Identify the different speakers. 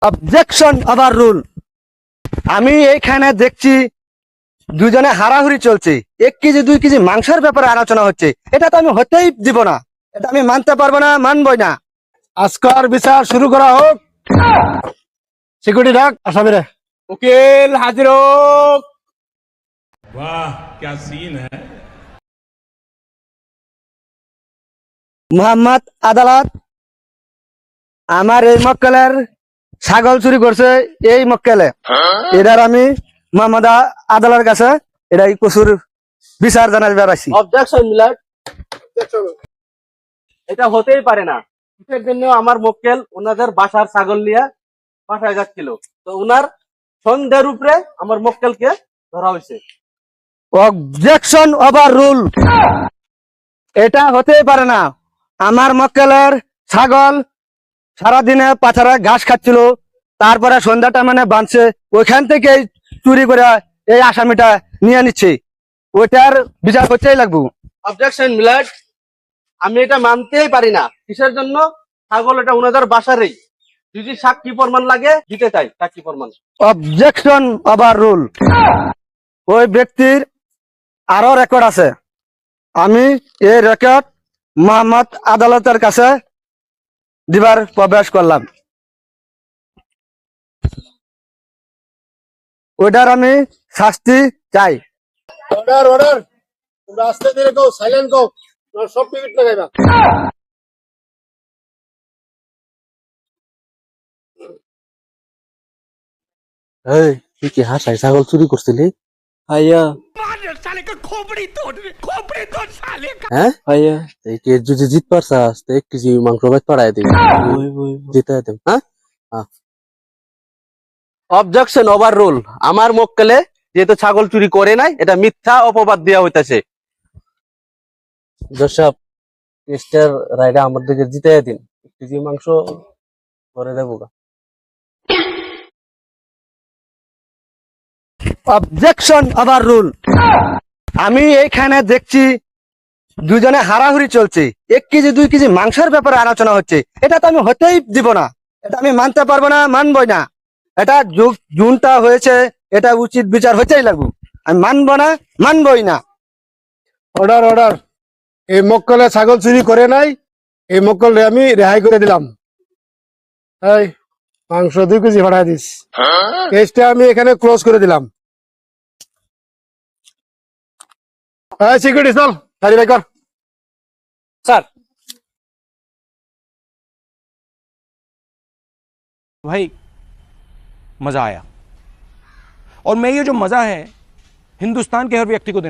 Speaker 1: Objection আবার rule. আমি এইখানে দেখছি দুজনে হারাহুরি চলছে, 1 কেজি 2 কেজি মাংসের ব্যাপারে আলোচনা হচ্ছে। এটা তো আমি হতেই দিব না, এটা আমি মানতে পারবো না, মানবই না।
Speaker 2: আজকার বিচার শুরু করা হোক। সিকিউরিটি ডাক আসামিরে।
Speaker 3: উকিল হাজির হোক।
Speaker 4: वाह क्या सीन है।
Speaker 1: মোহাম্মদ আদালত, আমার এই মক্কেলের ছাগল চুরি করছে এই মক্কেলে। এটার আমি মোহাম্মদ আদালতের কাছে এটাই কসুর বিচার জানাতে বেড়াইছি।
Speaker 5: অবজেকশন মিলার, এটা হতেই পারে না। কিসের জন্য আমার মক্কেল ওনাদের বাসার ছাগল নিয়ে বাসায় যাচ্ছিল, তো ওনার সন্দেহের উপরে আমার মক্কেলকে ধরা হয়েছে।
Speaker 1: Objection over rule. এটা হতেই পারে না। আমার মক্কেলের ছাগল সারাদিনে পাছাড়া ঘাস খাচ্ছিল, তারপরে সন্ধ্যাটা মানে বাঁধছে, ওইখান থেকে চুরি করে এই আসামিটা নিয়ে নিচ্ছে। ওইটার বিচার করতেই লাগবো।
Speaker 5: অবজেকশন মিলার, আমি এটা মানতেই পারি না। কিসের জন্য? ছাগল এটা ওনাদের বাসারই। যদি সাক্ষী প্রমাণ লাগে দিতে চাই সাক্ষী প্রমাণ।
Speaker 1: Objection over rule. ওই ব্যক্তির আরো রেকর্ড আছে, আমি এই রেকর্ড মোহাম্মদ আদালতের কাছে দিবার প্রবেশ করলাম। ওইটার আমি শাস্তি চাই।
Speaker 2: Order order. তোমরা আস্তে ধীরে কও, সাইলেন্ট কও, সব টিকিট লাগাইবা।
Speaker 5: এই তুই কি হাসাই ছাগল চুরি করছিলি? ভাইয়া হ্যাঁ ভাইয়া, এই কে যদি জিত পারছাস তো 1 কেজি মাংস ভাত পাড়ায় দিবি। জিতে দেব। হ্যাঁ, অবজেকশন ওভার রুল। আমার মক্কেলে যেহেতু ছাগল চুরি করে নাই, এটা মিথ্যা অপবাদ দেওয়া হইতাছে। দর্শক, কেসটার রায়টা আমার দিকে জিতে দিন। 1 কেজি মাংস করে দেবো।
Speaker 1: Objection over rule. আমি এইখানে দেখছি দুজনে হারাহুরি চলছে, 1 কেজি 2 কেজি মাংসের ব্যাপারে আলোচনা হচ্ছে। এটা তো আমি হতেই দিব না, এটা আমি মানতে পারবো না, মানবই না। এটা জুনটা হয়েছে, এটা উচিত বিচার হতেই লাগবে। আমি মানবো না, মানবই না।
Speaker 2: Order order. এই মক্কলে ছাগল চুরি করে নাই, এই মক্কল আমি রেহাই করে দিলাম। এই মাংস 2 কেজি পাঠাই দিস। কেসটা আমি এখানে ক্লোজ করে দিলাম। সিকিউরিটি চল, গাড়ি বের কর।
Speaker 3: सर भाई मजा आया, और मैं ये जो मजा है हिंदुस्तान के हर व्यक्ति को देना